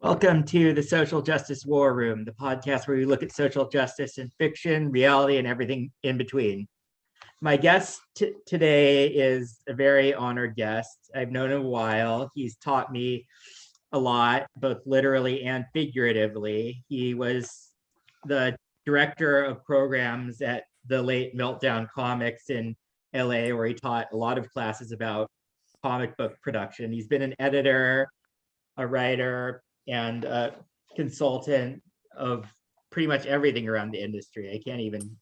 Welcome to the Social Justice War Room, the podcast where we look at social justice in fiction, reality, and everything in between. My guest today is a very honored guest. I've known him a while. He's taught me a lot, both literally and figuratively. He was the director of programs at the late Meltdown Comics in LA, where he taught a lot of classes about comic book production. He's been an editor, a writer, and a consultant of pretty much everything around the industry. I can't even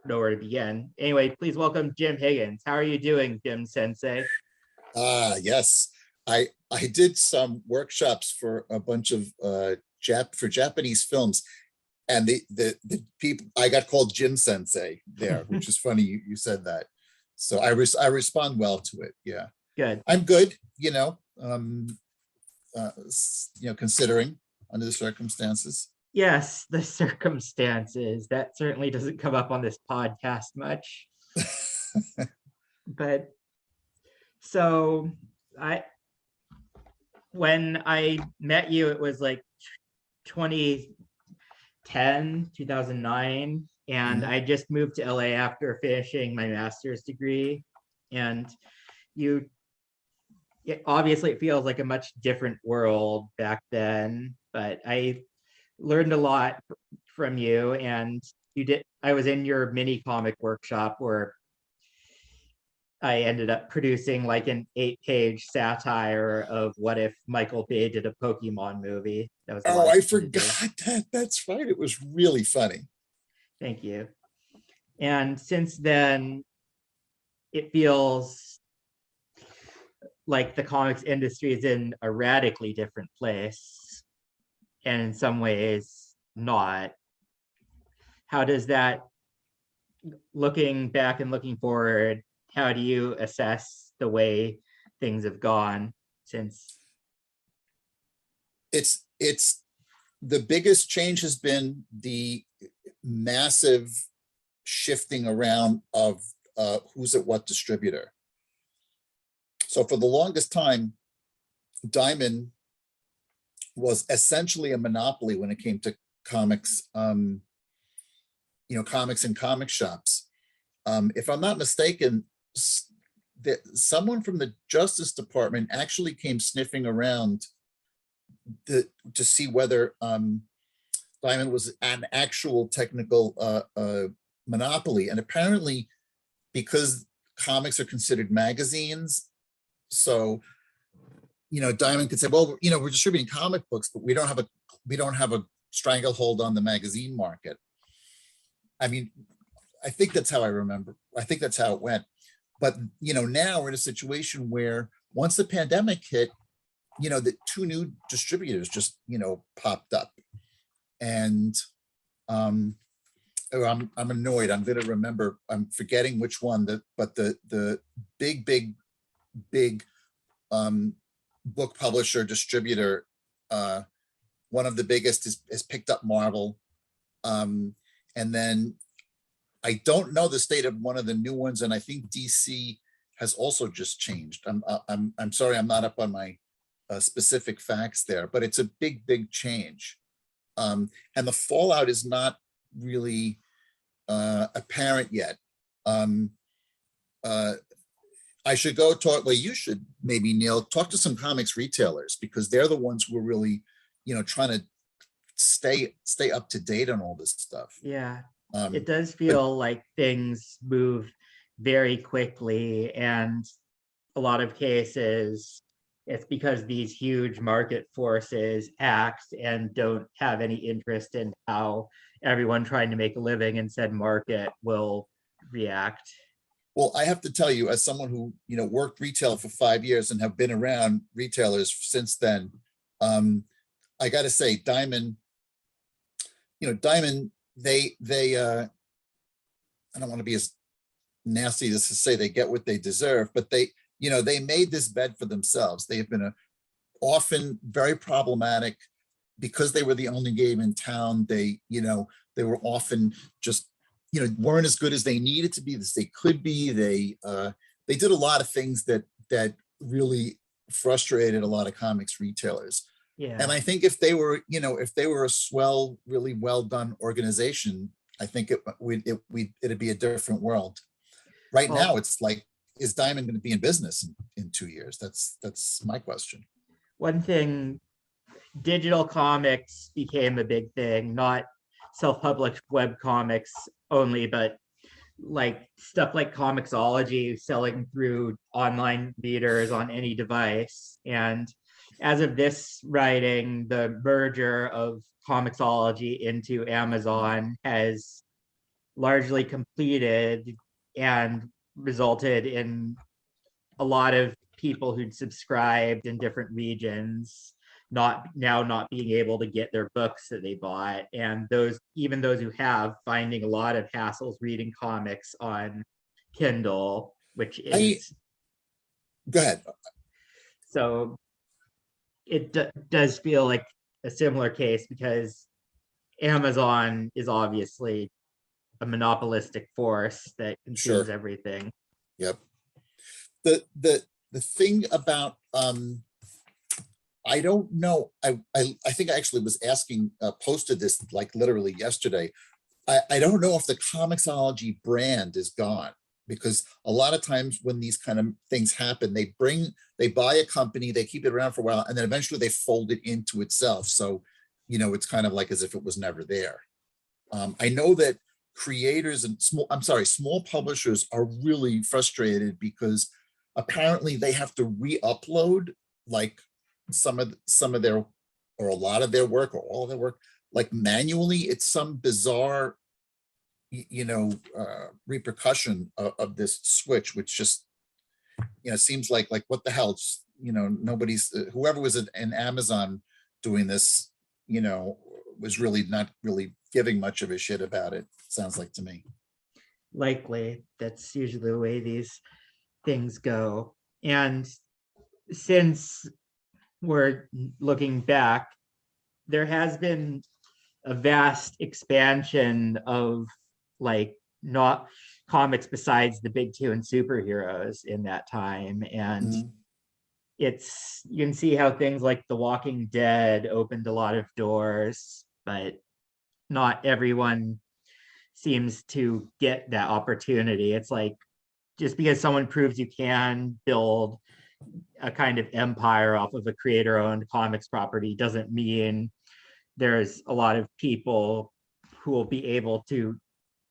know where to begin. Anyway, please welcome Jim Higgins. How are you doing, Jim Sensei? Yes. I did some workshops for a bunch of Japanese films, and the people, I got called Jim Sensei there, which is funny you said that. So I respond well to it. Yeah. Good. I'm good, considering under the circumstances. Yes, the circumstances. That certainly doesn't come up on this podcast much. But so when I met you, it was like 2009, and I just moved to LA after finishing my master's degree. And obviously it feels like a much different world back then, but I learned a lot from you. And I was in your mini comic workshop where I ended up producing like an 8-page satire of what if Michael Bay did a Pokemon movie. That was I forgot that. That's right. It was really funny. Thank you. And since then, it feels like the comics industry is in a radically different place, and in some ways not. How does that, looking back and looking forward, how do you assess the way things have gone since? It's the biggest change has been the massive shifting around of who's at what distributor. So for the longest time, Diamond was essentially a monopoly when it came to comics, comics and comic shops. If I'm not mistaken, someone from the Justice Department actually came sniffing around to see whether Diamond was an actual technical monopoly. And apparently, because comics are considered magazines, so Diamond could say, well, we're distributing comic books, but we don't have a stranglehold on the magazine market. I mean, I think that's how I remember. I think that's how it went. But now we're in a situation where once the pandemic hit, the two new distributors just popped up, and I'm annoyed. I'm going to remember. I'm forgetting which one. But the big book publisher distributor, one of the biggest, has picked up Marvel, and then I don't know the state of one of the new ones, and I think DC has also just changed. I'm sorry, I'm not up on my specific facts there, but it's a big change, and the fallout is not really apparent yet. I should go talk. Well, you should maybe, Neil, talk to some comics retailers, because they're the ones who are really, trying to stay up to date on all this stuff. Yeah. It does feel like things move very quickly, and a lot of cases it's because these huge market forces act and don't have any interest in how everyone trying to make a living in said market will react. Well, I have to tell you, as someone who worked retail for 5 years and have been around retailers since then, I got to say, Diamond, they I don't want to be as nasty as to say they get what they deserve, but they made this bed for themselves. They have been often very problematic because they were the only game in town. They were often just weren't as good as they needed to be, as they could be. They did a lot of things that really frustrated a lot of comics retailers. Yeah. And I think if they were, if they were a swell, really well done organization, I think it'd be a different world. Right Well, now, it's like, is Diamond going to be in business in 2 years? That's my question. one thing, digital comics became a big thing, not self-published web comics only, but like stuff like Comixology selling through online readers on any device. And as of this writing, the merger of Comixology into Amazon has largely completed and resulted in a lot of people who'd subscribed in different regions not being able to get their books that they bought, and those who have, finding a lot of hassles reading comics on Kindle, which is Go ahead. so it does feel like a similar case, because Amazon is obviously a monopolistic force that consumes Sure. everything. Yep. The thing about I don't know. I think I actually was asking, posted this like literally yesterday. I don't know if the Comixology brand is gone, because a lot of times when these kind of things happen, they buy a company, they keep it around for a while, and then eventually they fold it into itself. So, it's kind of like as if it was never there. I know that creators and small publishers are really frustrated because apparently they have to re-upload like some of their, or a lot of their work, or all of their work, like manually. It's some bizarre repercussion of this switch, which just seems like what the hell. Nobody's, whoever was in Amazon doing this was really not really giving much of a shit about it, sounds like to me. Likely, that's usually the way these things go. And since we're looking back, there has been a vast expansion of like not comics besides the big two and superheroes in that time. And you can see how things like The Walking Dead opened a lot of doors, but not everyone seems to get that opportunity. It's like, just because someone proves you can build a kind of empire off of a creator-owned comics property doesn't mean there's a lot of people who will be able to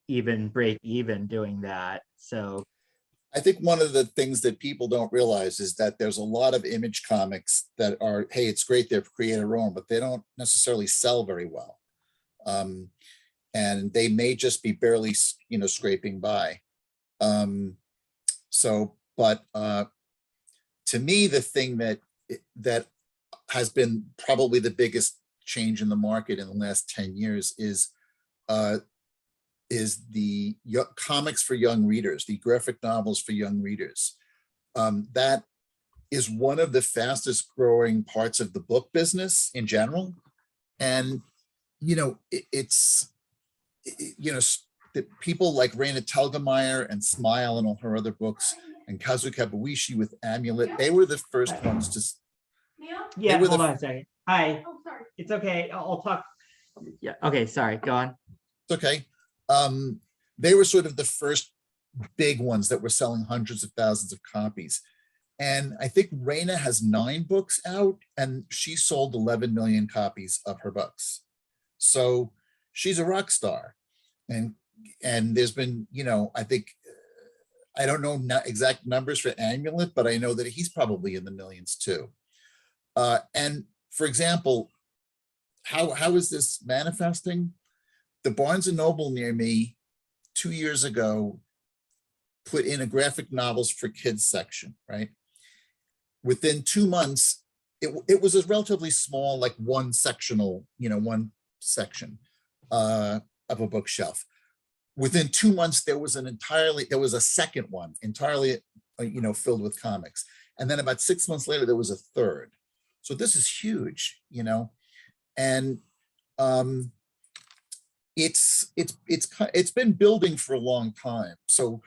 even break even doing that. So I think one of the things that people don't realize is that there's a lot of Image comics that are, hey, it's great, they're creator-owned, but they don't necessarily sell very well. And they may just be barely, scraping by. But to me, the thing that has been probably the biggest change in the market in the last 10 years is the comics for young readers, the graphic novels for young readers. That is one of the fastest growing parts of the book business in general. And, the people like Raina Telgemeier and Smile and all her other books, and Kazu Kabuishi with Amulet, they were the first ones to. Yeah, hold on a second. Hi. Oh, sorry. It's okay. I'll talk. Yeah. Okay. Sorry. Go on. It's okay. They were sort of the first big ones that were selling hundreds of thousands of copies. And I think Raina has 9 books out, and she sold 11 million copies of her books. So she's a rock star. And there's been, I think, I don't know exact numbers for Amulet, but I know that he's probably in the millions too. And for example, how is this manifesting? The Barnes and Noble near me 2 years ago put in a graphic novels for kids section, right? Within 2 months, it was a relatively small, like one section of a bookshelf. Within 2 months, there was a second one entirely, filled with comics. And then about 6 months later, there was a third. So this is huge, and it's been building for a long time. So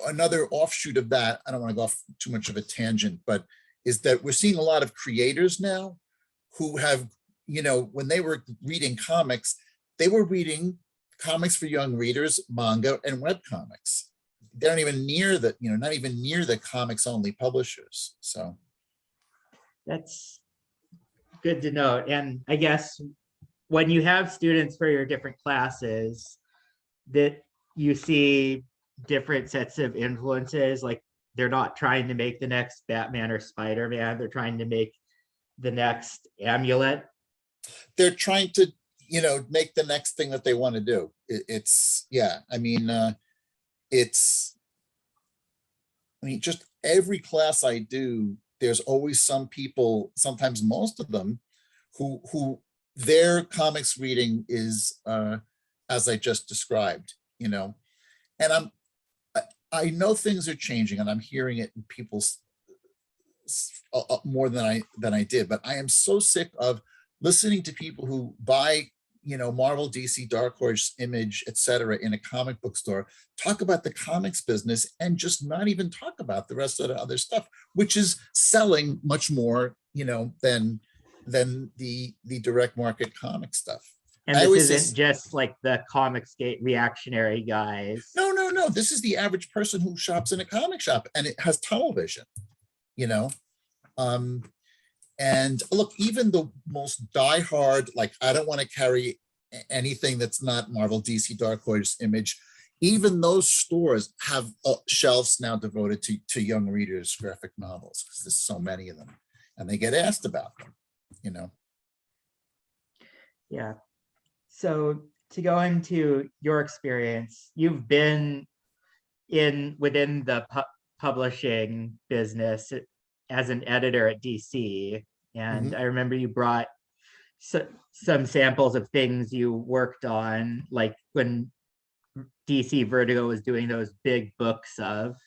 another offshoot of that, I don't want to go off too much of a tangent, but is that we're seeing a lot of creators now who have, when they were reading comics, they were reading comics for young readers, manga and web comics. They're not even near the, not even near the comics only publishers. So that's good to know. And I guess when you have students for your different classes, that you see different sets of influences, like they're not trying to make the next Batman or Spider-Man, they're trying to make the next Amulet. They're trying to, make the next thing that they want to do. Just every class I do, there's always some people, sometimes most of them, who their comics reading is as I just described, and I know things are changing, and I'm hearing it in people's more than I did, but I am so sick of listening to people who buy, Marvel, DC, Dark Horse, Image, etc. in a comic book store, talk about the comics business and just not even talk about the rest of the other stuff, which is selling much more, than the direct market comic stuff. And this isn't just like the Comicsgate reactionary guys. No. This is the average person who shops in a comic shop, and it has tunnel vision, and look, even the most diehard, like, I don't want to carry anything that's not Marvel, DC, Dark Horse, Image. Even those stores have shelves now devoted to young readers' graphic novels, because there's so many of them, and they get asked about them, Yeah. So to go into your experience, you've been within the publishing business as an editor at DC. And I remember you brought some samples of things you worked on, like when DC Vertigo was doing those big books of.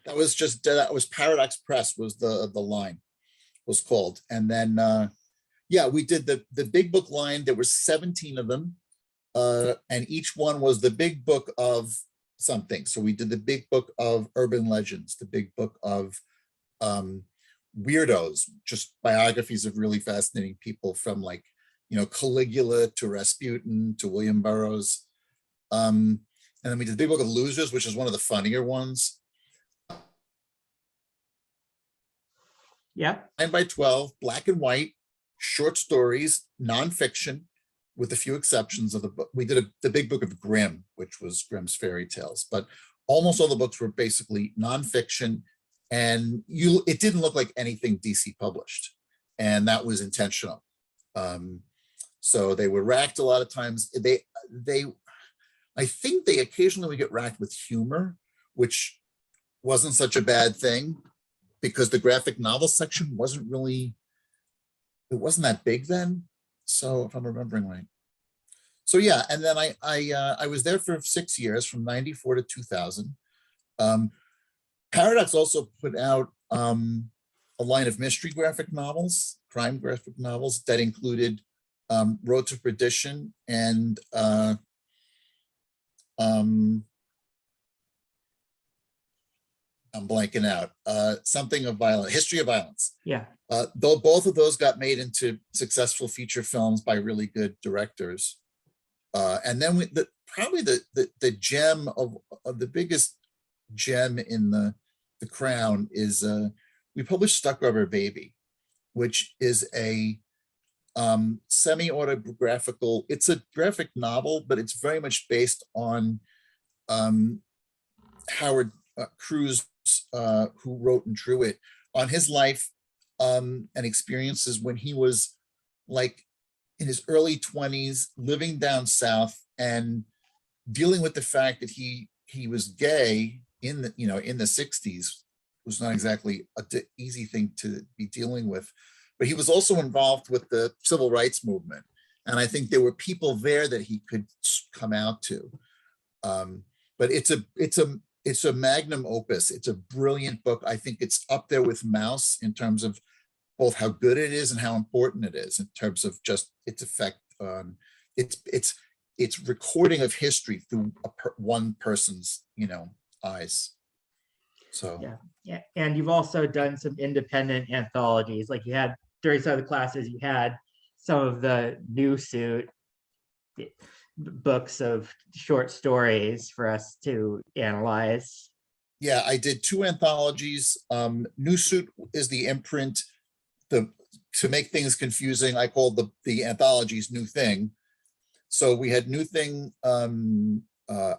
That was Paradox Press was the line was called. And then, we did the big book line. There were 17 of them. And each one was the big book of something. So we did the big book of urban legends, the big book of weirdos, just biographies of really fascinating people, from like, Caligula to Rasputin to William Burroughs. And then we did the big book of losers, which is one of the funnier ones. Yeah. 9x12, black and white, short stories, nonfiction, with a few exceptions of the book. We did the big book of Grimm, which was Grimm's fairy tales, but almost all the books were basically nonfiction, and it didn't look like anything DC published, and that was intentional. So they were racked a lot of times. I think they occasionally would get racked with humor, which wasn't such a bad thing, because the graphic novel section wasn't that big then. So if I'm remembering right. So yeah, and then I was there for 6 years, from 94 to 2000. Paradox also put out a line of mystery graphic novels, crime graphic novels, that included Road to Perdition and I'm blanking out. Something of violence, History of Violence. Yeah. Though both of those got made into successful feature films by really good directors. And then probably the gem of the biggest gem in the crown is we published Stuck Rubber Baby, which is a semi-autobiographical. It's a graphic novel, but it's very much based on Howard Cruz, who wrote and drew it, on his life and experiences when he was like in his early 20s, living down south and dealing with the fact that he was gay in the 60s. Was not exactly an easy thing to be dealing with, but he was also involved with the civil rights movement, and I think there were people there that he could come out to. But it's a magnum opus. It's a brilliant book. I think it's up there with Mouse in terms of both how good it is and how important it is in terms of just its effect on its recording of history through one person's eyes. So yeah, and you've also done some independent anthologies, like you had during some of the classes you had some of the new suit books of short stories for us to analyze. Yeah, I did 2 anthologies. New Suit is the imprint. To make things confusing, I called the anthologies New Thing. So we had New Thing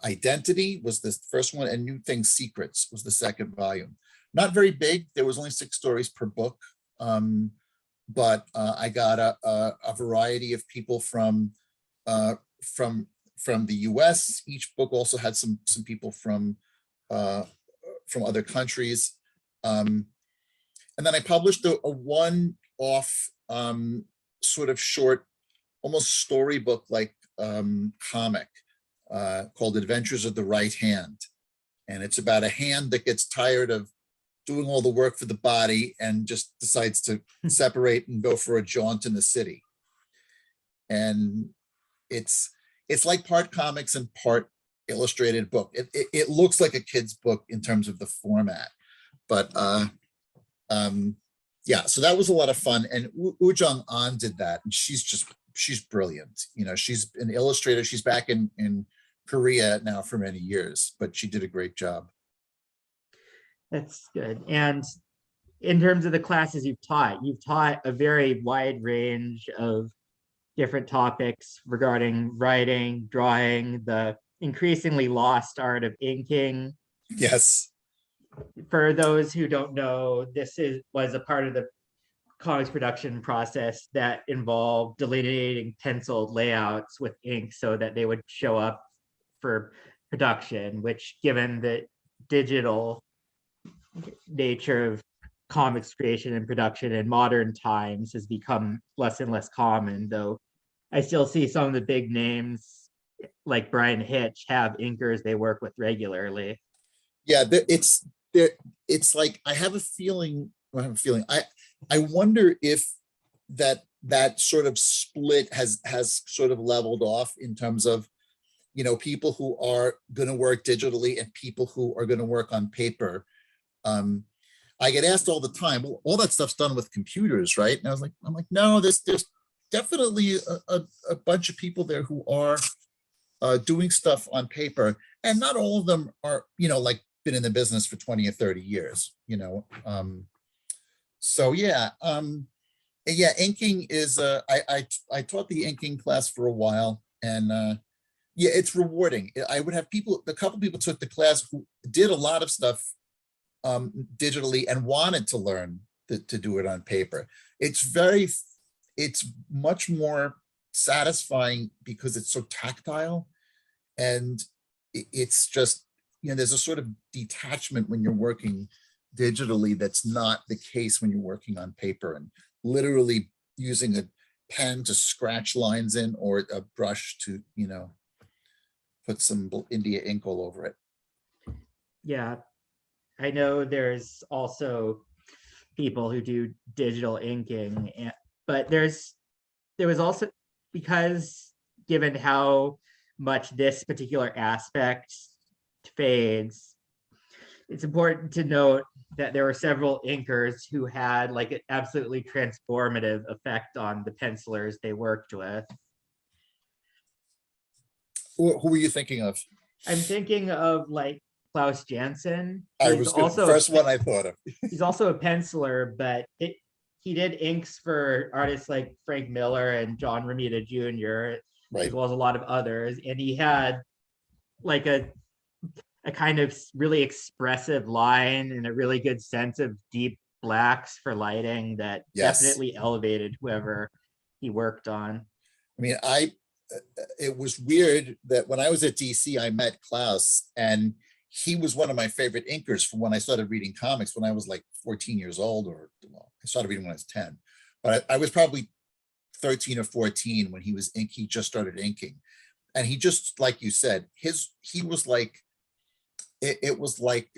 Identity was the first one, and New Thing Secrets was the second volume. Not very big. There was only 6 stories per book. But I got a variety of people from the US. Each book also had some people from other countries. And then I published a one-off sort of short, almost storybook like comic called Adventures of the Right Hand. And it's about a hand that gets tired of doing all the work for the body and just decides to separate and go for a jaunt in the city. And it's like part comics and part illustrated book. It looks like a kid's book in terms of the format, but yeah, so that was a lot of fun. And Ujung An did that, and she's brilliant. You know, she's an illustrator. She's back in Korea now for many years, but she did a great job. That's good. And in terms of the classes you've taught a very wide range of different topics regarding writing, drawing, the increasingly lost art of inking. Yes. For those who don't know, was a part of the comics production process that involved delineating penciled layouts with ink so that they would show up for production, which, given the digital nature of comics creation and production in modern times, has become less and less common, though I still see some of the big names like Brian Hitch have inkers they work with regularly. Yeah, it's like I have a feeling. I wonder if that sort of split has sort of leveled off in terms of, you know, people who are going to work digitally and people who are going to work on paper. I get asked all the time, well, all that stuff's done with computers, right? And I'm like, no, there's definitely a bunch of people there who are doing stuff on paper, and not all of them are, you know, like been in the business for 20 or 30 years, you know. So yeah, inking is I taught the inking class for a while, and yeah, it's rewarding. I would have a couple people took the class who did a lot of stuff digitally and wanted to learn to do it on paper. It's much more satisfying because it's so tactile, and it's just, you know, there's a sort of detachment when you're working digitally that's not the case when you're working on paper and literally using a pen to scratch lines in, or a brush to, you know, put some India ink all over it. Yeah, I know there's also people who do digital inking, but there was also, because given how much this particular aspect fades, it's important to note that there were several inkers who had like an absolutely transformative effect on the pencilers they worked with. Who were you thinking of? I'm thinking of like Klaus Janson. The first one I thought of. He's also a penciler, but he did inks for artists like Frank Miller and John Romita Jr., right, as well as a lot of others. And he had like a kind of really expressive line and a really good sense of deep blacks for lighting that definitely elevated whoever he worked on. I mean, it was weird that when I was at DC, I met Klaus, and he was one of my favorite inkers from when I started reading comics when I was like 14 years old, or well, I started reading when I was 10, but I was probably 13 or 14 when he just started inking. And he just, like you said, he was like, it was like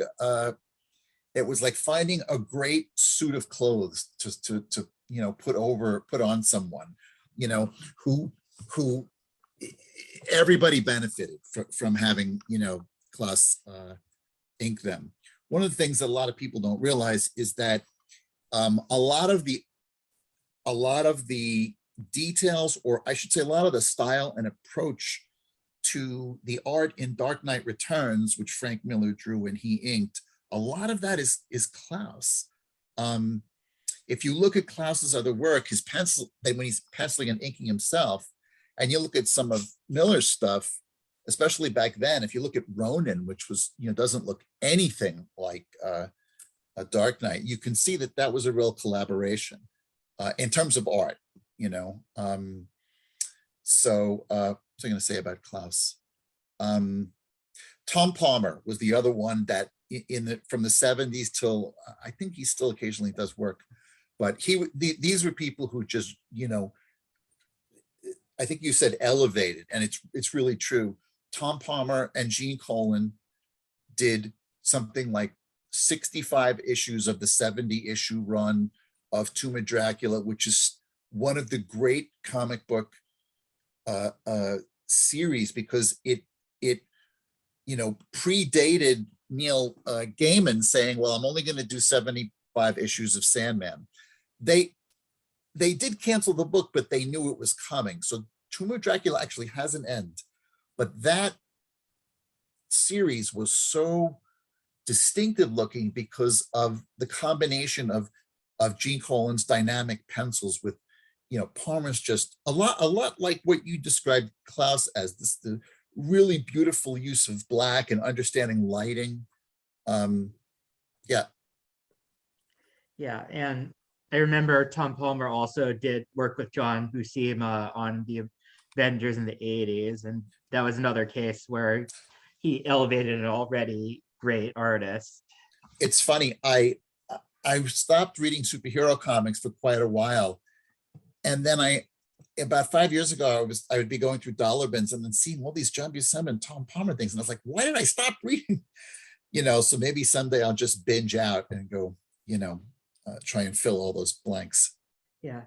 finding a great suit of clothes to you know, put on someone, you know, who everybody benefited from having, you know, Klaus ink them. One of the things that a lot of people don't realize is that a lot of the a lot of the details, or I should say a lot of the style and approach to the art in Dark Knight Returns, which Frank Miller drew and he inked, a lot of that is Klaus. If you look at Klaus's other work, his pencil, when he's penciling and inking himself, and you look at some of Miller's stuff, especially back then, if you look at Ronin, which was, doesn't look anything like a Dark Knight, you can see that that was a real collaboration in terms of art, So what's I going to say about Klaus? Tom Palmer was the other one that from the 70s till, I think he still occasionally does work, but these were people who just, I think you said elevated, and it's really true. Tom Palmer and Gene Colan did something like 65 issues of the 70 issue run of Tomb of Dracula, which is one of the great comic book series, because it predated Neil Gaiman saying, well, I'm only going to do 75 issues of Sandman. They did cancel the book, but they knew it was coming. So Tomb of Dracula actually has an end, but that series was so distinctive looking because of the combination of Gene Colan's dynamic pencils with, Palmer's just a lot like what you described Klaus as, the really beautiful use of black and understanding lighting. Yeah. Yeah, and I remember Tom Palmer also did work with John Buscema on the Avengers in the 80s, and that was another case where he elevated an already great artist. It's funny, I stopped reading superhero comics for quite a while, and then about 5 years ago, I would be going through dollar bins and then seeing all these John Buscema and Tom Palmer things, and I was like, why did I stop reading? So maybe someday I'll just binge out and go, try and fill all those blanks. Yeah.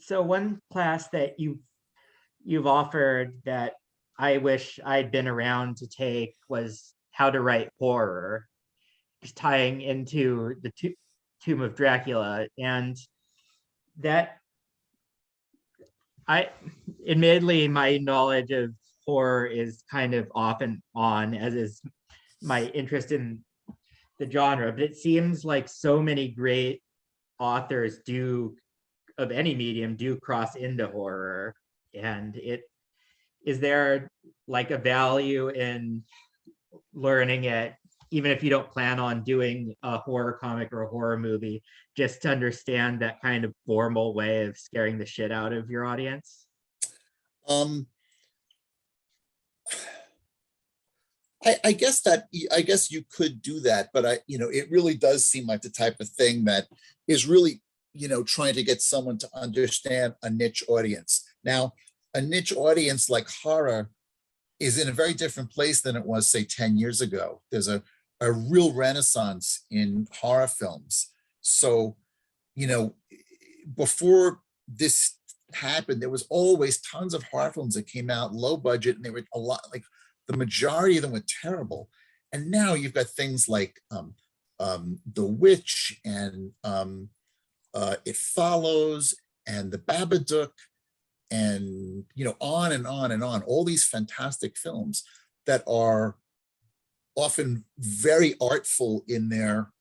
So one class that you've offered that I wish I'd been around to take was how to write horror, just tying into the Tomb of Dracula. And that, admittedly, my knowledge of horror is kind of off and on, as is my interest in the genre, but it seems like so many great authors of any medium do cross into horror. And is there like a value in learning it, even if you don't plan on doing a horror comic or a horror movie, just to understand that kind of formal way of scaring the shit out of your audience? I guess you could do that, but it really does seem like the type of thing that is really, trying to get someone to understand a niche audience. Now, a niche audience like horror is in a very different place than it was, say, 10 years ago. There's a real renaissance in horror films. So, before this happened, there was always tons of horror films that came out low budget, and they were a lot, like the majority of them were terrible. And now you've got things like The Witch and It Follows and The Babadook, and on and on and on, all these fantastic films that are often very artful in their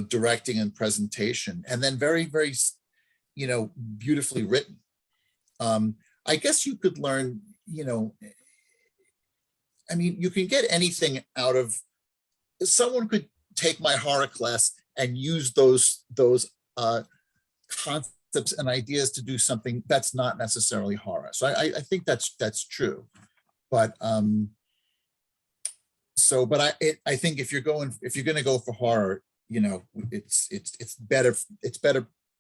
directing and presentation, and then very, very beautifully written. I guess you could learn, you can get anything out of, someone could take my horror class and use those concepts and ideas to do something that's not necessarily horror. So I think that's true. But I think if you're going to go for horror, it's better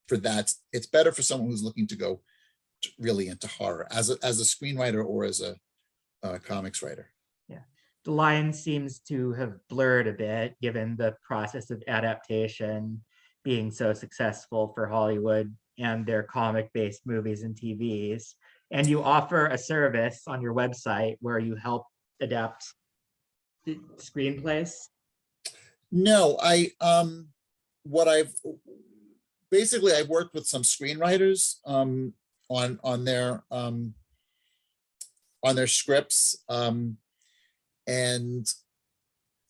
for that. It's better for someone who's looking to go really into horror as a screenwriter or as a comics writer. Yeah, the line seems to have blurred a bit given the process of adaptation being so successful for Hollywood and their comic-based movies and TVs. And you offer a service on your website where you help adapt the screenplays. No, basically I worked with some screenwriters on their scripts, and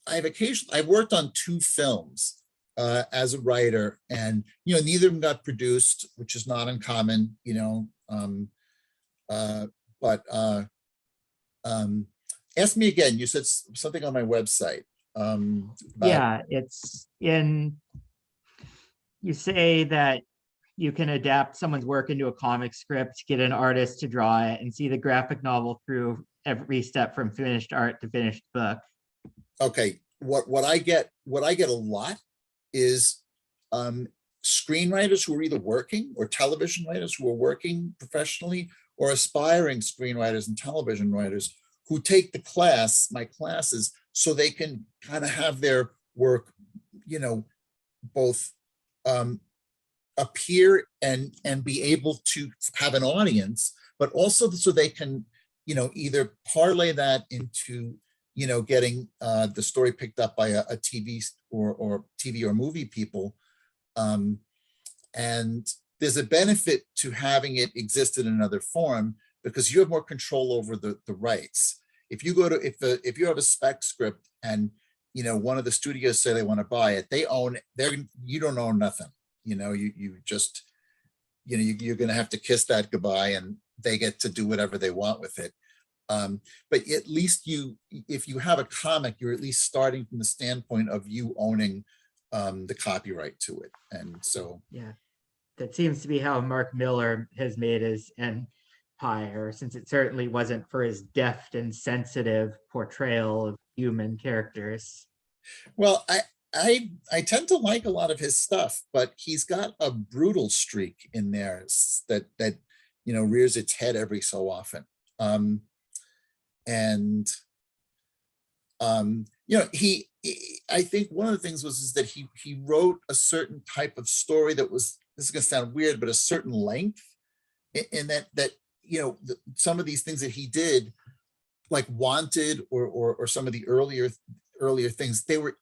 I've worked on 2 films as a writer, and neither of them got produced, which is not uncommon, but ask me again. You said something on my website. Yeah, it's in, you say that you can adapt someone's work into a comic script, get an artist to draw it, and see the graphic novel through every step from finished art to finished book. Okay, what I get a lot is screenwriters who are either working, or television writers who are working professionally, or aspiring screenwriters and television writers who take my classes, so they can kind of have their work, both appear and be able to have an audience, but also so they can, either parlay that into, getting the story picked up by a TV or TV or movie people. And there's a benefit to having it exist in another form, because you have more control over the rights. If you go to, if you have a spec script and, one of the studios say they want to buy it, they own it. You don't own nothing. You just, you're going to have to kiss that goodbye, and they get to do whatever they want with it. But at least if you have a comic, you're at least starting from the standpoint of you owning the copyright to it. And so, yeah, that seems to be how Mark Miller has made his empire, since it certainly wasn't for his deft and sensitive portrayal of human characters. well, I tend to like a lot of his stuff, but he's got a brutal streak in there that rears its head every so often. And I think one of the things is that he wrote a certain type of story that was, this is going to sound weird, but a certain length, in that some of these things that he did, like Wanted or some of the earlier things, they were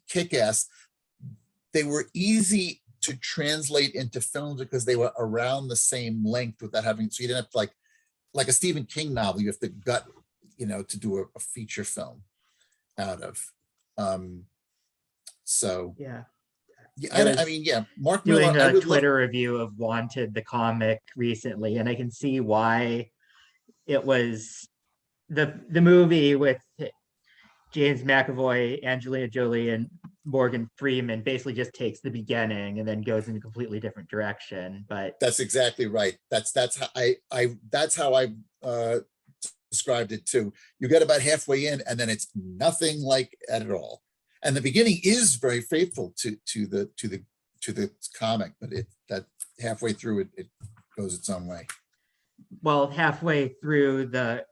kick-ass. They were easy to translate into films because they were around the same length without having, so you didn't have to like a Stephen King novel, you have to gut, to do a feature film out of. So yeah, I mean, Mark doing Miller, a Twitter review of Wanted, the comic, recently, and I can see why it was the movie with James McAvoy, Angelina Jolie, and Morgan Freeman basically just takes the beginning and then goes in a completely different direction. But that's exactly right. That's how I described it too. You get about halfway in, and then it's nothing like at all. And the beginning is very faithful to the comic, but that halfway through it goes its own way. Well, halfway through the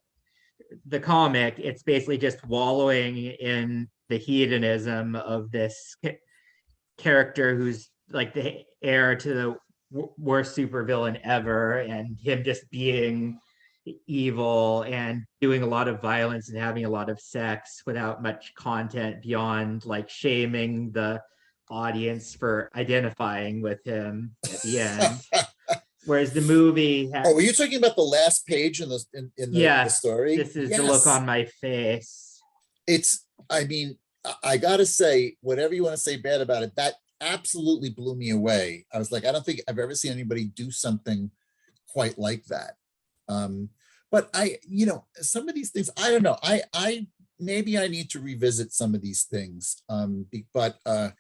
comic, it's basically just wallowing in the hedonism of this character who's like the heir to the worst supervillain ever, and him just being evil and doing a lot of violence and having a lot of sex without much content beyond like shaming the audience for identifying with him at the end. Whereas the movie were you talking about the last page in the story? This is the look on my face. I mean, I gotta say, whatever you want to say bad about it, that absolutely blew me away. I was like, I don't think I've ever seen anybody do something quite like that. But some of these things, I don't know. I maybe I need to revisit some of these things. But I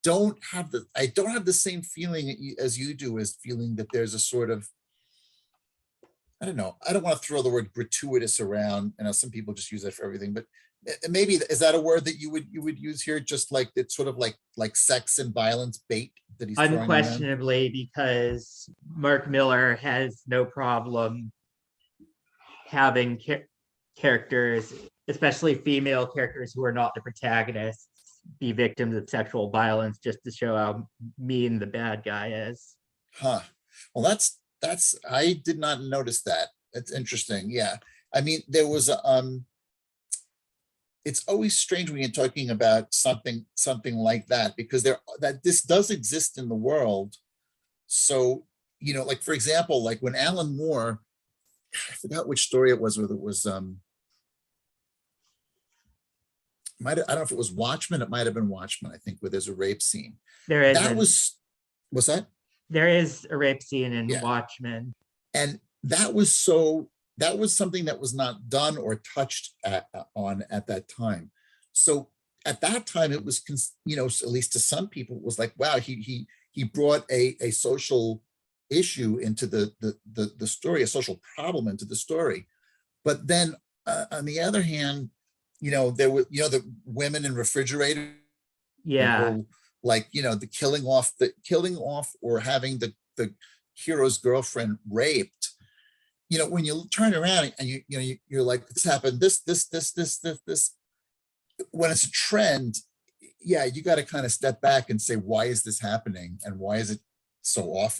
don't have the same feeling as you do, as feeling that there's a sort of, I don't know. I don't want to throw the word gratuitous around. I know some people just use that for everything, but maybe, is that a word that you would use here? Just like it's sort of like sex and violence bait that he's throwing around? Unquestionably, because Mark Miller has no problem having characters, especially female characters who are not the protagonists, be victims of sexual violence, just to show how mean the bad guy is. Huh. Well, that's I did not notice that. That's interesting. Yeah. I mean, there was it's always strange when you're talking about something like that, because this does exist in the world. So, like, for example, like when Alan Moore, I forgot which story it was, whether it was I don't know if it was Watchmen. It might have been Watchmen, I think, where there's a rape scene. There is That was that? There is a rape scene in Yeah. Watchmen. And that was something that was not done or touched on at that time. So at that time, it was, at least to some people, it was like, wow, he brought a social issue into the story, a social problem into the story. But then on the other hand, there were, the women in refrigerators. Yeah. Whole, like, the killing off or having the hero's girlfriend raped. When you turn around and you're like, it's happened, this. When it's a trend, yeah, you got to kind of step back and say, why is this happening? And why is it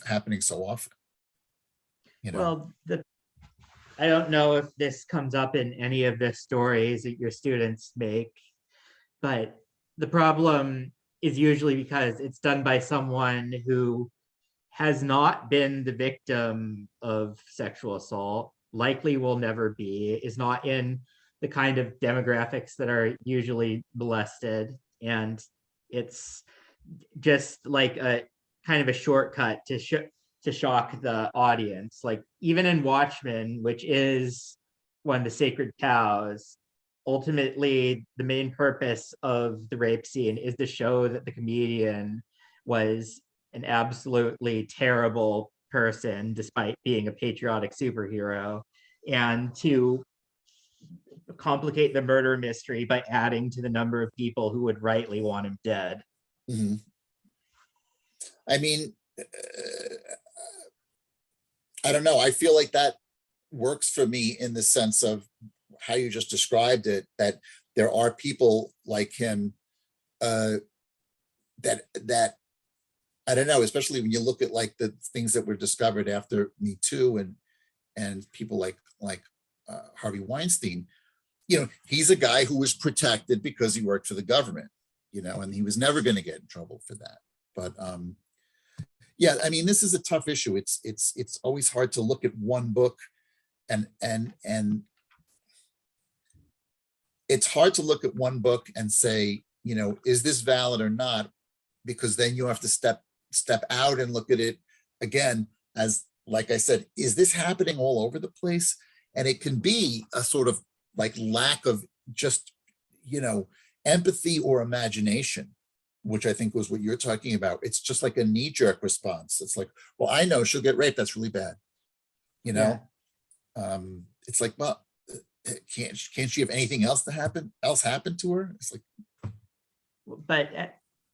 happening so often? Well, I don't know if this comes up in any of the stories that your students make, but the problem is usually because it's done by someone who has not been the victim of sexual assault, likely will never be, is not in the kind of demographics that are usually molested. And it's just like a kind of a shortcut to shock the audience. Like even in Watchmen, which is one of the sacred cows, ultimately the main purpose of the rape scene is to show that the comedian was an absolutely terrible person despite being a patriotic superhero, and to complicate the murder mystery by adding to the number of people who would rightly want him dead. Mm-hmm. I mean, I don't know. I feel like that works for me in the sense of how you just described it, that there are people like him that I don't know, especially when you look at like the things that were discovered after Me Too and people like Harvey Weinstein. He's a guy who was protected because he worked for the government, and he was never going to get in trouble for that. But yeah, I mean, this is a tough issue. It's always hard to look at one book and it's hard to look at one book and say, is this valid or not? Because then you have to step out and look at it again as, like I said, is this happening all over the place? And it can be a sort of like lack of just, empathy or imagination, which I think was what you're talking about. It's just like a knee-jerk response. It's like, well, I know she'll get raped. That's really bad. Yeah. It's like, well, can't she have anything else happen to her? It's like, but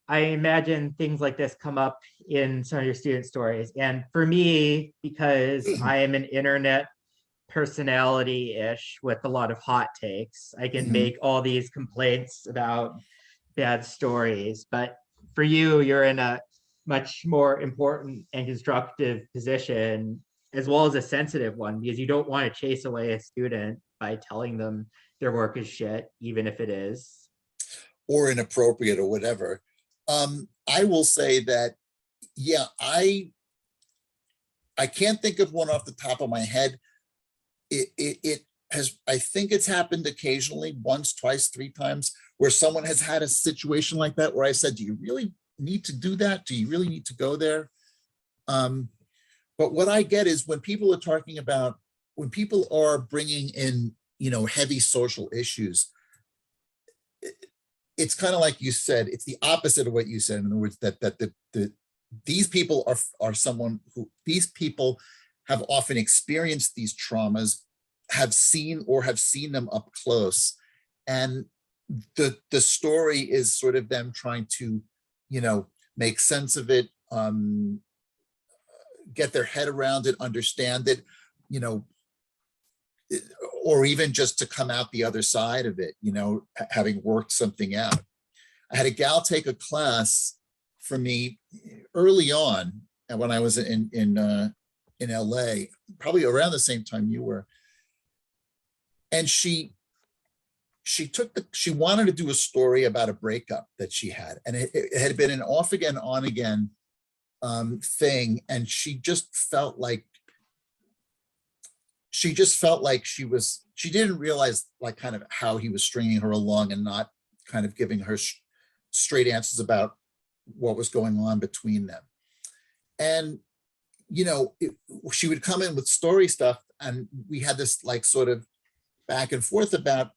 I imagine things like this come up in some of your student stories. And for me, because I am an internet personality-ish with a lot of hot takes, I can make all these complaints about bad stories. But for you, you're in a much more important and constructive position, as well as a sensitive one, because you don't want to chase away a student by telling them their work is shit, even if it is. Or inappropriate or whatever. I will say that, yeah, I can't think of one off the top of my head. It has, I think it's happened occasionally, once, twice, three times, where someone has had a situation like that, where I said, do you really need to do that? Do you really need to go there? But what I get is when people are bringing in, heavy social issues, it's kind of like you said, it's the opposite of what you said. In other words, that these people are someone who, these people have often experienced these traumas, have seen them up close. And the story is sort of them trying to, make sense of it, get their head around it, understand it, or even just to come out the other side of it, having worked something out. I had a gal take a class for me early on, and when I was in LA, probably around the same time you were. And she she wanted to do a story about a breakup that she had, and it had been an off again, on again thing, and she just felt like she didn't realize like kind of how he was stringing her along and not kind of giving her straight answers about what was going on between them. And she would come in with story stuff, and we had this like sort of back and forth about,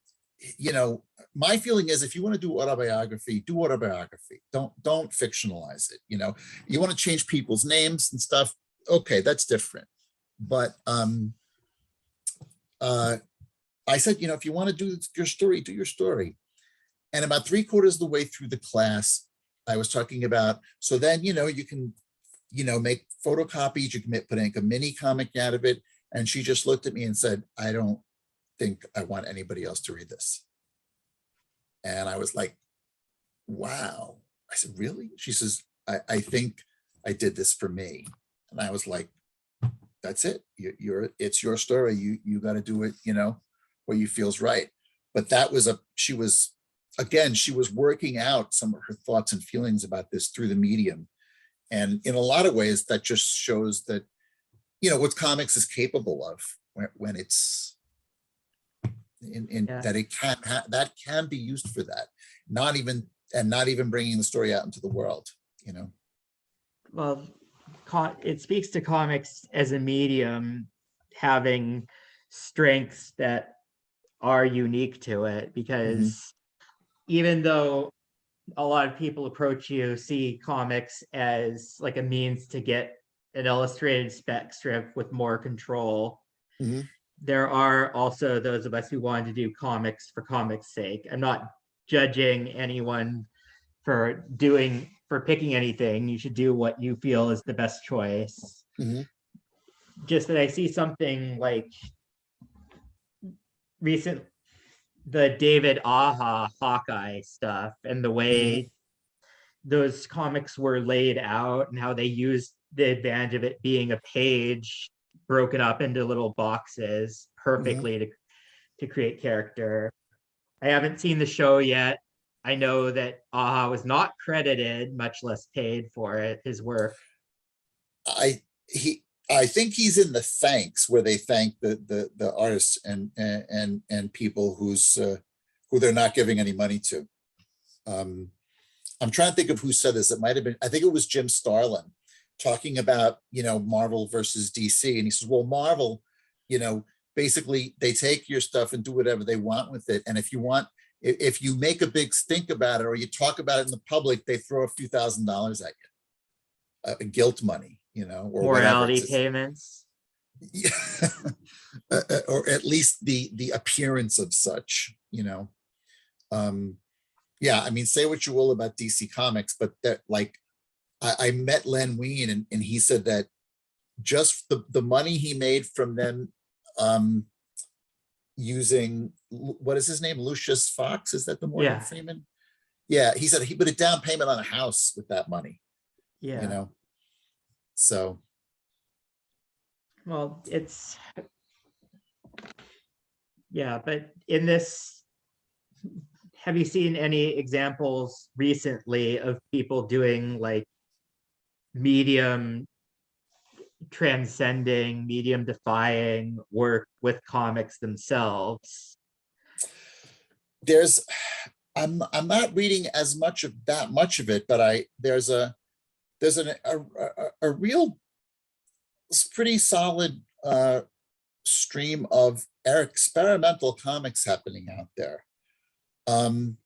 my feeling is, if you want to do autobiography, do autobiography. Don't fictionalize it. You want to change people's names and stuff. Okay, that's different. But I said, if you want to do your story, do your story. And about 3/4 of the way through the class, I was talking about, so then, you can, make photocopies, you can make a mini comic out of it. And she just looked at me and said, I don't think I want anybody else to read this. And I was like, wow. I said, really? She says, I think I did this for me. And I was like, that's it. It's your story. You got to do it, what you feels right. But she was working out some of her thoughts and feelings about this through the medium. And in a lot of ways, that just shows that, what comics is capable of when it's that it that can be used for that, not even bringing the story out into the world, Well, it speaks to comics as a medium having strengths that are unique to it, because even though a lot of people see comics as like a means to get an illustrated spec strip with more control, there are also those of us who wanted to do comics for comics' sake. I'm not judging anyone for picking anything. You should do what you feel is the best choice. Just that I see something like the David Aja Hawkeye stuff, and the way those comics were laid out and how they used the advantage of it being a page broken up into little boxes perfectly to create character. I haven't seen the show yet. I know that Aja was not credited, much less paid for it, his work. I think he's in the thanks, where they thank the artists and people who they're not giving any money to. I'm trying to think of who said this. It might have been, I think it was Jim Starlin, talking about, Marvel versus DC. And he says, well, Marvel, basically they take your stuff and do whatever they want with it. And if you make a big stink about it, or you talk about it in the public, they throw a few $1,000s at you, guilt money, or morality payments. Yeah. Or at least the appearance of such, yeah, I mean, say what you will about DC Comics, but that, like, I met Len Wein, and he said that just the money he made from them using, what is his name, Lucius Fox, is that the Morgan Freeman? Yeah, he said he put a down payment on a house with that money. So, well, but in this, have you seen any examples recently of people doing like medium transcending, medium defying work with comics themselves? I'm not reading as much of it, but there's a real pretty solid stream of experimental comics happening out there. And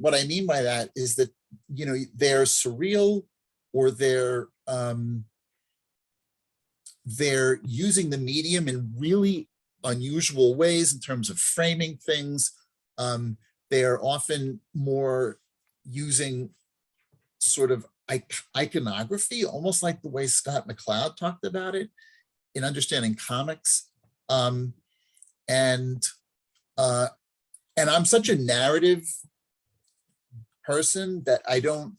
what I mean by that is that, they're surreal, or they're using the medium in really unusual ways in terms of framing things. They are often more using sort of iconography, almost like the way Scott McCloud talked about it in Understanding Comics. And I'm such a narrative person that I don't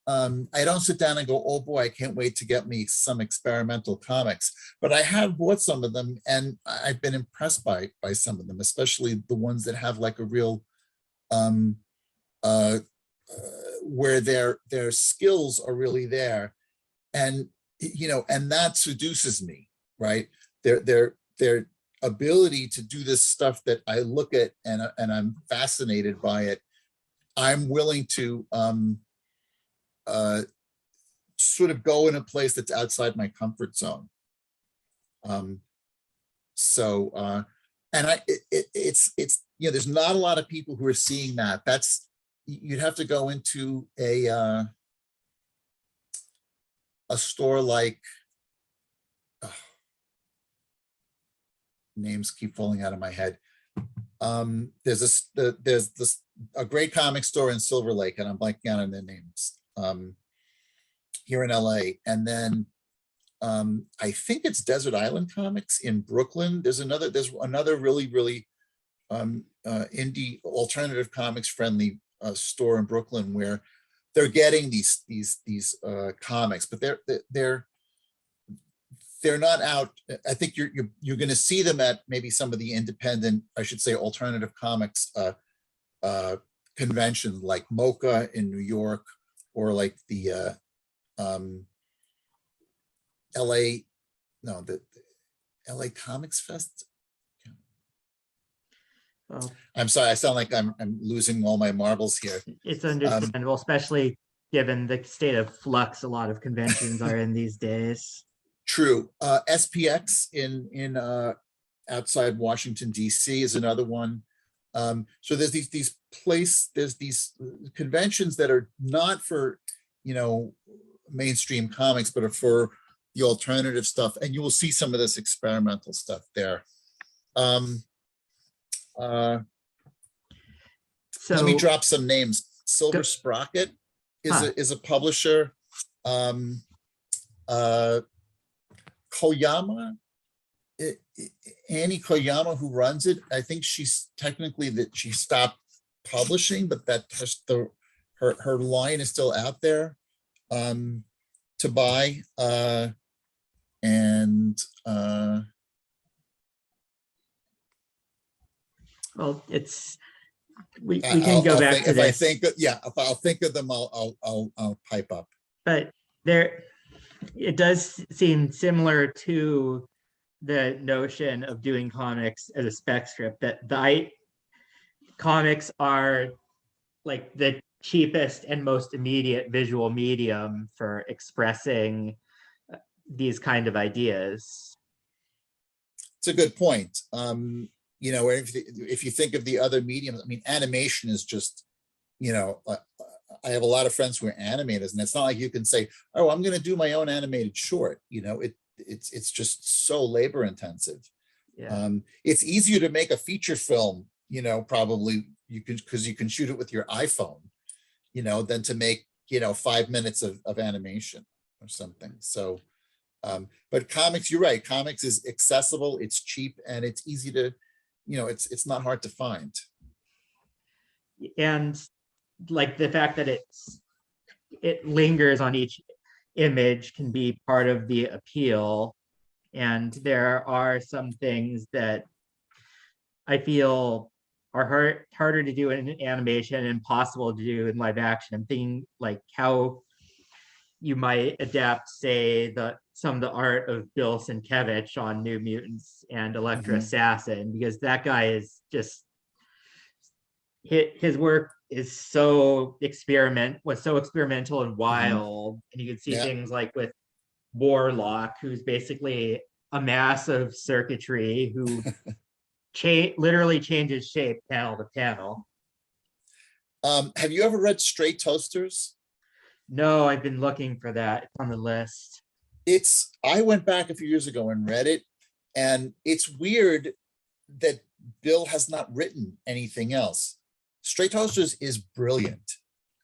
I don't sit down and go, oh boy, I can't wait to get me some experimental comics. But I have bought some of them, and I've been impressed by some of them, especially the ones that have like a real um, uh, where their skills are really there, and and that seduces me, right? Their ability to do this stuff that I look at and I'm fascinated by it. I'm willing to sort of go in a place that's outside my comfort zone. And it's there's not a lot of people who are seeing that. You'd have to go into a store like, names keep falling out of my head. There's a great comic store in Silver Lake, and I'm blanking out on their names, here in LA. And then I think it's Desert Island Comics in Brooklyn. There's another really, really indie alternative comics friendly store in Brooklyn where they're getting these comics, but they're not out. I think you're going to see them at maybe some of the independent, I should say, alternative comics convention like MoCA in New York, or like the the LA Comics Fest. Well, I'm sorry, I sound like I'm losing all my marbles here. it's understandable, especially given the state of flux a lot of conventions are in these days. True. SPX in outside Washington, DC is another one. So there's these conventions that are not for, mainstream comics, but are for the alternative stuff. And you will see some of this experimental stuff there. So let me drop some names. Silver Sprocket is a publisher. Koyama, Annie Koyama, who runs it, I think she's technically that she stopped publishing, but that her line is still out there to buy. Well, we can go back to this. If I'll think of them, I'll pipe up. But it does seem similar to the notion of doing comics as a spec strip, that the comics are like the cheapest and most immediate visual medium for expressing these kind of ideas. It's a good point. If you think of the other mediums, I mean, animation is just, I have a lot of friends who are animators, and it's not like you can say, oh, I'm going to do my own animated short. It's just so labor intensive. Yeah. It's easier to make a feature film, probably because you can shoot it with your iPhone, than to make, 5 minutes of animation or something. So, but comics, you're right. Comics is accessible, it's cheap, and it's easy to, it's not hard to find. And like the fact that it lingers on each image can be part of the appeal. And there are some things that I feel are harder to do in animation and impossible to do in live action. I'm thinking like how you might adapt, say, some of the art of Bill Sienkiewicz on New Mutants and Electra Assassin, because that guy is just, his work is so experimental and wild. And you can see things like with Warlock, who's basically a mass of circuitry who literally changes shape panel to panel. Have you ever read Stray Toasters? No, I've been looking for that. It's on the list. I went back a few years ago and read it, and it's weird that Bill has not written anything else. Stray Toasters is brilliant.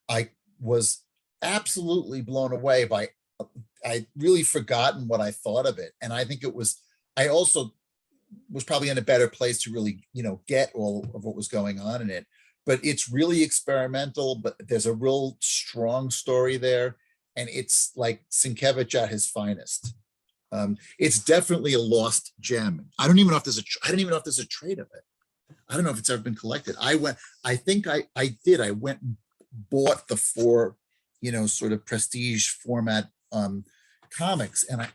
I was absolutely blown away by, I'd really forgotten what I thought of it. And I think I also was probably in a better place to really, get all of what was going on in it. but it's really experimental, but there's a real strong story there. And it's like Sienkiewicz at his finest. It's definitely a lost gem. I don't even know if there's a trade of it. I don't know if it's ever been collected. I think I did. I went and bought the 4, sort of prestige format comics, and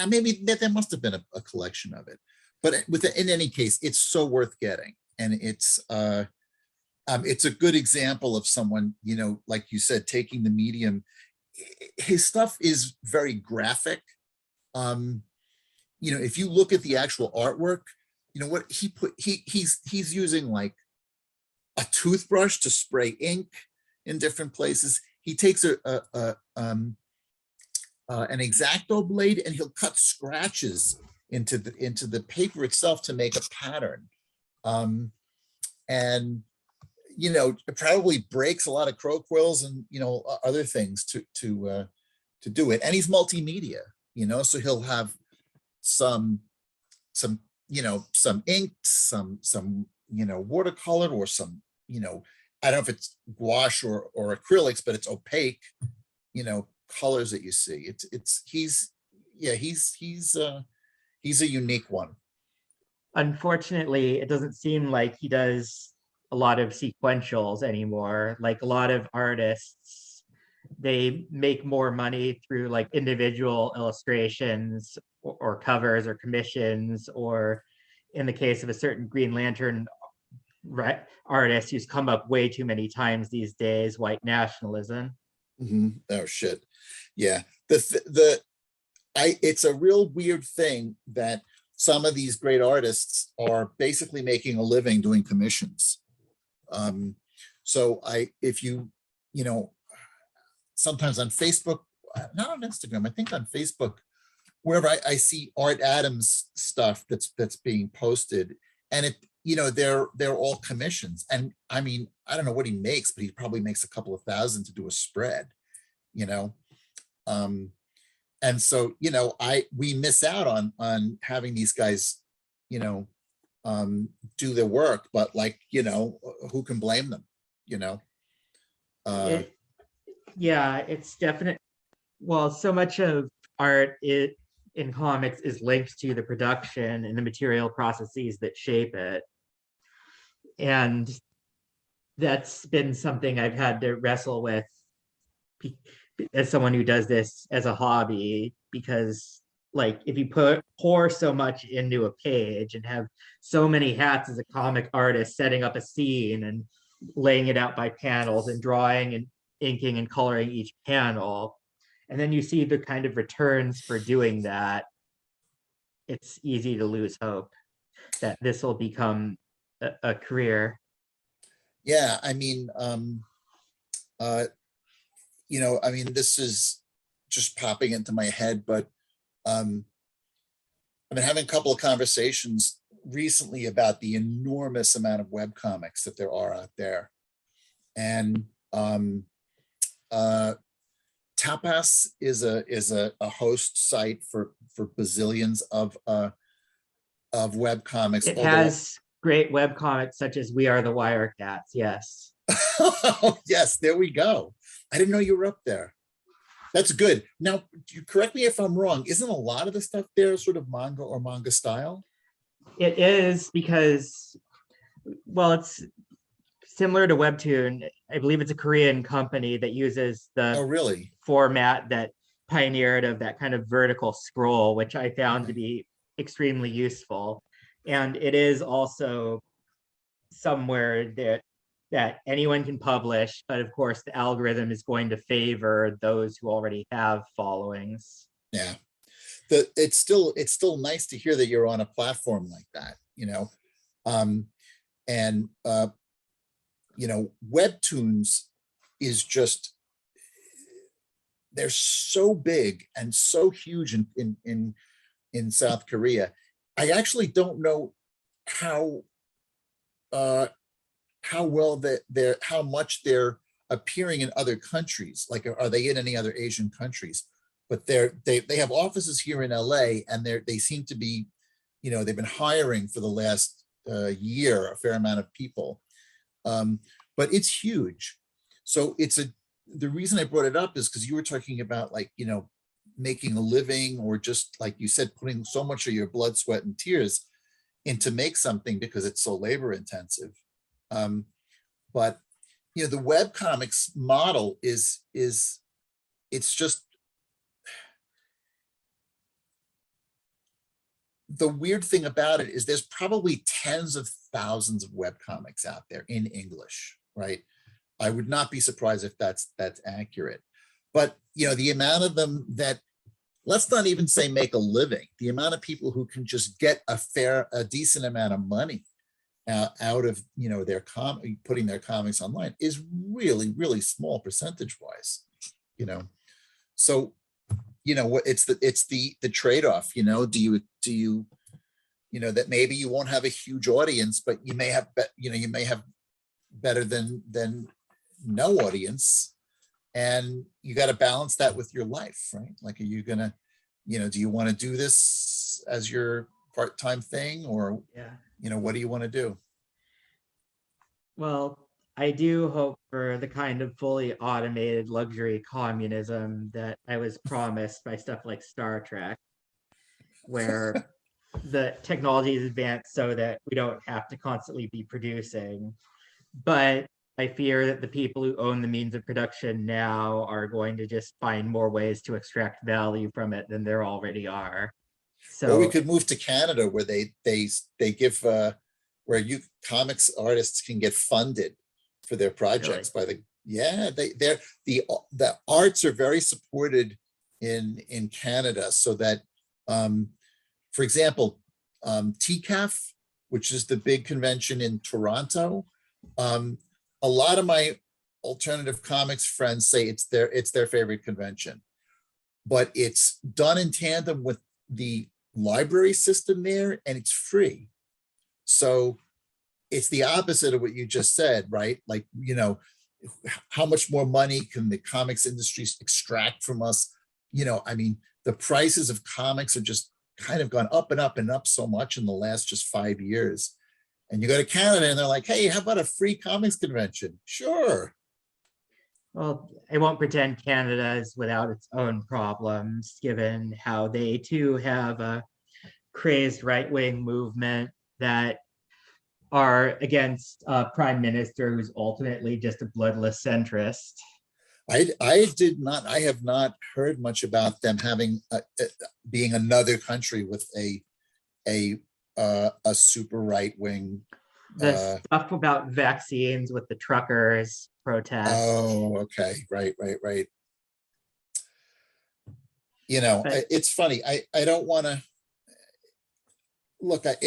maybe there must have been a collection of it. But in any case, it's so worth getting, and it's a good example of someone, like you said, taking the medium. His stuff is very graphic. If you look at the actual artwork, what he's using like a toothbrush to spray ink in different places. He takes an X-Acto blade and he'll cut scratches into the paper itself to make a pattern. And it probably breaks a lot of crow quills and other things to do it. And he's multimedia, so he'll have some ink, some watercolor, or some I don't know if it's gouache or acrylics, but it's opaque colors that you see. He's a unique one. Unfortunately, it doesn't seem like he does a lot of sequentials anymore. Like a lot of artists, they make more money through like individual illustrations or covers or commissions, or in the case of a certain Green Lantern artist who's come up way too many times these days, white nationalism. Mm-hmm. Oh shit. Yeah. It's a real weird thing that some of these great artists are basically making a living doing commissions. So if you sometimes on Facebook, not on Instagram, I think on Facebook, wherever I see Art Adams stuff that's being posted, and they're all commissions. And I mean, I don't know what he makes, but he probably makes a couple of thousand to do a spread, and so we miss out on having these guys do their work, but who can blame them? It's definite. Well, so much of art in comics is linked to the production and the material processes that shape it, and that's been something I've had to wrestle with as someone who does this as a hobby, because like if you pour so much into a page and have so many hats as a comic artist, setting up a scene and laying it out by panels and drawing and inking and coloring each panel, and then you see the kind of returns for doing that, it's easy to lose hope that this will become a career. Yeah, I mean, this is just popping into my head, but I've been having a couple of conversations recently about the enormous amount of webcomics that there are out there. And Tapas is a host site for bazillions of webcomics. It has great webcomics such as We Are the Wirecats, yes. Yes, there we go. I didn't know you were up there. That's good. Now, you correct me if I'm wrong. Isn't a lot of the stuff there sort of manga or manga style? It is, because, well, it's similar to Webtoon. I believe it's a Korean company that uses the format that pioneered of that kind of vertical scroll, which I found to be extremely useful. And it is also somewhere that anyone can publish, but of course the algorithm is going to favor those who already have followings. Yeah, it's still nice to hear that you're on a platform like that, Webtoons is just, they're so big and so huge in South Korea. I actually don't know how much they're appearing in other countries. Like, are they in any other Asian countries? But they have offices here in LA, and they seem to be, they've been hiring for the last year a fair amount of people. but it's huge. So the reason I brought it up is because you were talking about, like, making a living, or just like you said, putting so much of your blood, sweat, and tears into make something because it's so labor intensive. But the web comics model is it's just, the weird thing about it is there's probably tens of thousands of web comics out there in English, right? I would not be surprised if that's accurate. But the amount of them that, let's not even say make a living, the amount of people who can just get a decent amount of money out of putting their comics online is really, really small percentage wise. So it's the trade-off. Do you that maybe you won't have a huge audience, but you may have better than no audience, and you got to balance that with your life, right? Like, are you gonna do you want to do this as your part-time thing, or what do you want to do? Well, I do hope for the kind of fully automated luxury communism that I was promised by stuff like Star Trek, where the technology is advanced so that we don't have to constantly be producing. But I fear that the people who own the means of production now are going to just find more ways to extract value from it than there already are. So, or we could move to Canada, where they give where comics artists can get funded for their projects really? the arts are very supported in Canada, so that for example, TCAF, which is the big convention in Toronto, a lot of my alternative comics friends say it's their favorite convention, but it's done in tandem with the library system there, and it's free. So it's the opposite of what you just said, right? Like, how much more money can the comics industry extract from us? The prices of comics are just kind of gone up and up and up so much in the last just 5 years. And you go to Canada and they're like, hey, how about a free comics convention? Sure. Well, I won't pretend Canada is without its own problems, given how they too have a crazed right-wing movement that are against a prime minister who's ultimately just a bloodless centrist. I have not heard much about them having being another country with a super right-wing. The stuff about vaccines with the truckers protests. Oh, okay. Right. But It's funny. I don't want to look at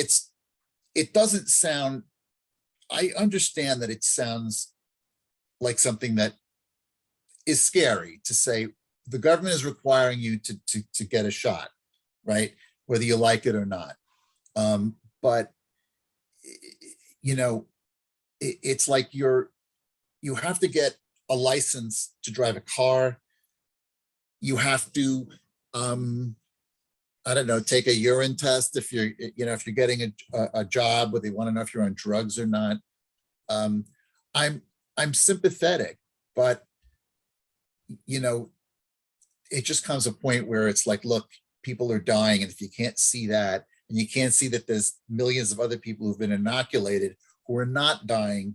it doesn't sound, I understand that it sounds like something that is scary to say. The government is requiring you to get a shot, right? Whether you like it or not. But it's like you have to get a license to drive a car. You have to I don't know, take a urine test if you're getting a job where they want to know if you're on drugs or not. I'm sympathetic, but it just comes a point where it's like, look, people are dying, and if you can't see that, and you can't see that there's millions of other people who've been inoculated who are not dying,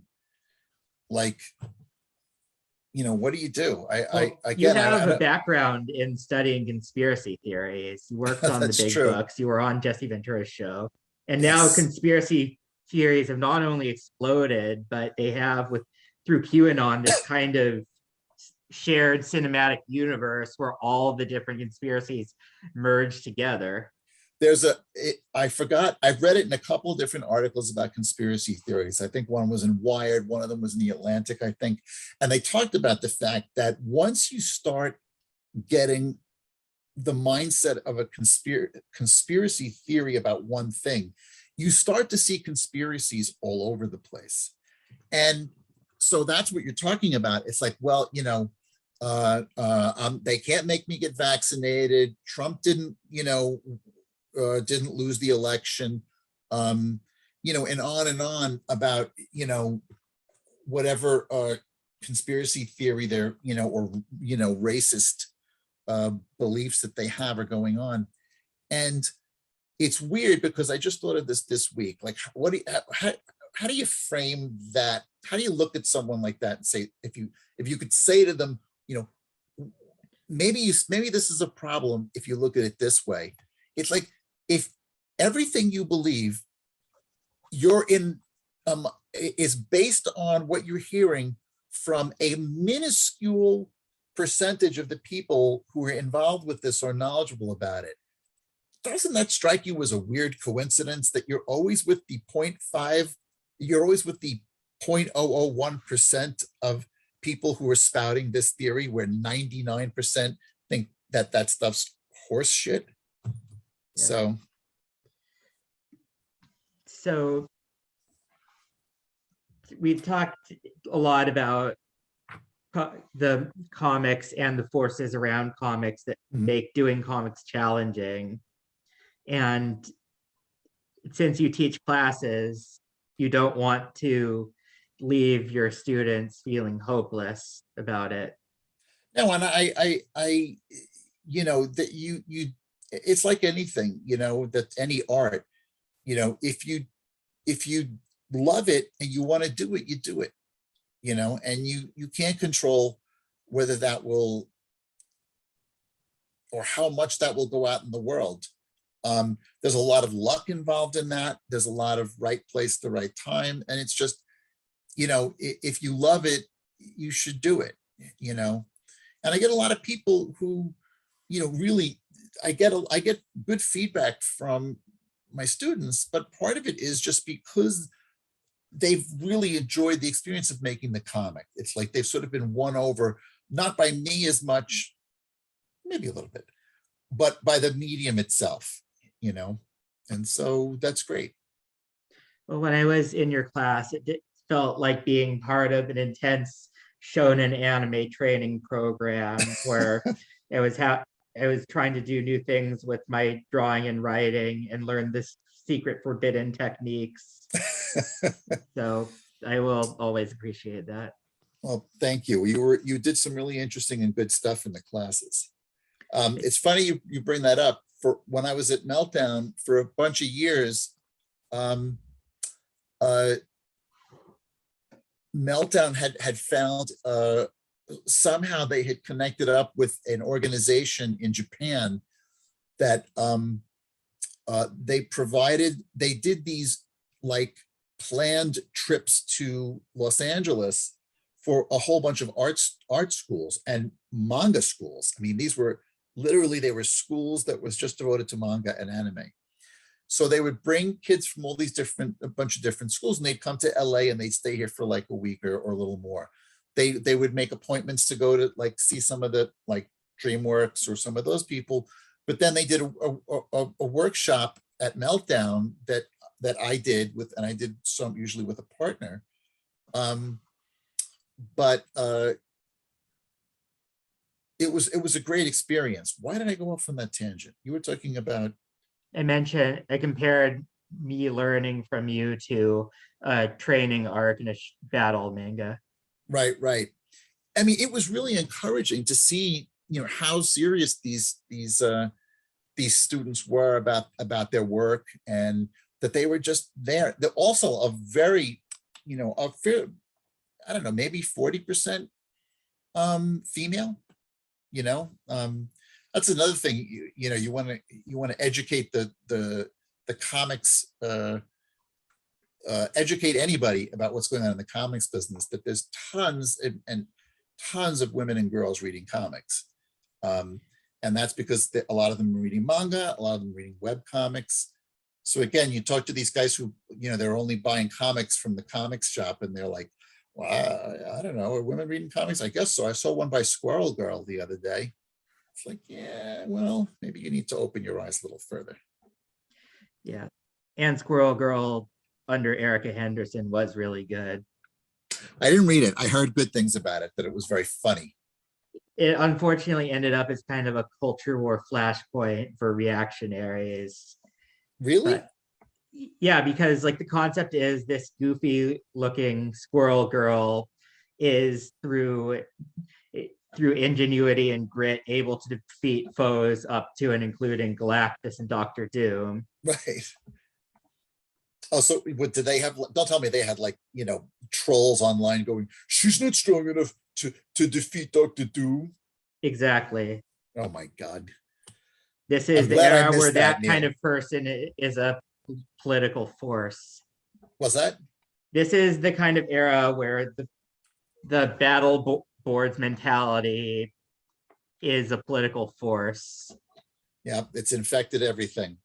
like, what do you do? You have a background in studying conspiracy theories. You worked on the big true. books. You were on Jesse Ventura's show. And Yes. now conspiracy theories have not only exploded, but they have, through QAnon, this kind of shared cinematic universe where all the different conspiracies merge together. I forgot, I've read it in a couple of different articles about conspiracy theories. I think one was in Wired, one of them was in The Atlantic, I think. And they talked about the fact that once you start getting the mindset of a conspiracy theory about one thing, you start to see conspiracies all over the place. And so that's what you're talking about. It's like, well, they can't make me get vaccinated. Trump didn't lose the election, and on about, whatever conspiracy theory they're, or, racist beliefs that they have are going on. And it's weird because I just thought of this week, like, how do you frame that? How do you look at someone like that and say, if you could say to them, maybe this is a problem if you look at it this way. It's like, if everything you believe you're in is based on what you're hearing from a minuscule percentage of the people who are involved with this or knowledgeable about it, doesn't that strike you as a weird coincidence that you're always with the 0.5, you're always with the 0.001% of people who are spouting this theory, where 99% think that stuff's horse shit? Yeah. So we've talked a lot about the comics and the forces around comics that make doing comics challenging. And since you teach classes, you don't want to leave your students feeling hopeless about it. No, and I that you it's like anything, that any art, if you love it and you want to do it, you do it, and you can't control whether that will, or how much that will go out in the world. There's a lot of luck involved in that. There's a lot of right place, the right time. And it's just, if you love it, you should do it, and I get a lot of people who, really, I get good feedback from my students, but part of it is just because they've really enjoyed the experience of making the comic. It's like they've sort of been won over, not by me as much, maybe a little bit, but by the medium itself, and so that's great. Well, when I was in your class, it felt like being part of an intense shonen anime training program where I was trying to do new things with my drawing and writing and learn this secret forbidden techniques. So I will always appreciate that. Well, thank you. You did some really interesting and good stuff in the classes. It's funny you bring that up. For when I was at Meltdown for a bunch of years, Meltdown had found somehow they had connected up with an organization in Japan that they did these like planned trips to Los Angeles for a whole bunch of art schools and manga schools. I mean, these were literally, they were schools that was just devoted to manga and anime. So they would bring kids from all these a bunch of different schools, and they'd come to LA and they'd stay here for like a week or a little more. They would make appointments to go to like see some of the like DreamWorks or some of those people. But then they did a workshop at Meltdown that I did and I did some usually with a partner. But it was a great experience. Why did I go off on that tangent? You were talking about. I compared me learning from you to training arc in a battle manga. Right. I mean, it was really encouraging to see, how serious these students were about their work, and that they were just there. They're also a very, a fair, I don't know, maybe 40% female. That's another thing. You want to educate the comics, educate anybody about what's going on in the comics business. That there's tons and tons of women and girls reading comics, and that's because a lot of them are reading manga, a lot of them are reading web comics. So again, you talk to these guys who they're only buying comics from the comics shop, and they're like, well, I don't know, are women reading comics? I guess so. I saw one by Squirrel Girl the other day. It's like, yeah, well, maybe you need to open your eyes a little further. Yeah. And Squirrel Girl under Erica Henderson was really good. I didn't read it. I heard good things about it, that it was very funny. It unfortunately ended up as kind of a culture war flashpoint for reactionaries. Really? Yeah, because like the concept is this goofy looking squirrel girl is through ingenuity and grit able to defeat foes up to and including Galactus and Doctor Doom. Right. Oh, so what did they have? Don't tell me they had like, trolls online going, she's not strong enough to defeat Doctor Doom. Exactly. Oh my God. This is I'm the glad I era where missed that, that kind Neil. of person is a political force. Was that? This is the kind of era where the boards mentality is a political force. Yeah, it's infected everything.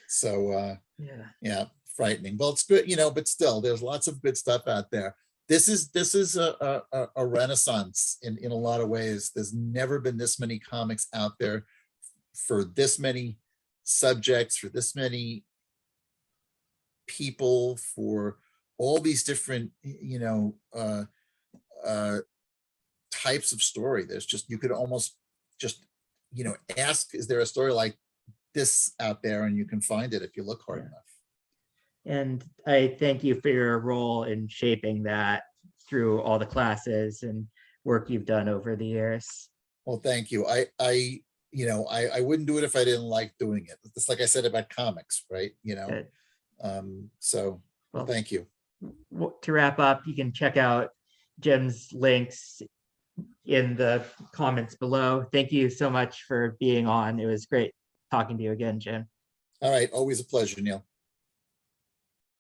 So Yeah. yeah, frightening. Well, it's good, but still, there's lots of good stuff out there. This is a renaissance in a lot of ways. There's never been this many comics out there for this many subjects, for this many people, for all these different, types of story. There's just, you could almost just, ask, is there a story like this out there? And you can find it if you look hard enough. And I thank you for your role in shaping that through all the classes and work you've done over the years. Well, thank you. I wouldn't do it if I didn't like doing it. It's like I said about comics, right? So Well, thank you. To wrap up, you can check out Jim's links in the comments below. Thank you so much for being on. It was great talking to you again, Jim. All right. Always a pleasure, Neil.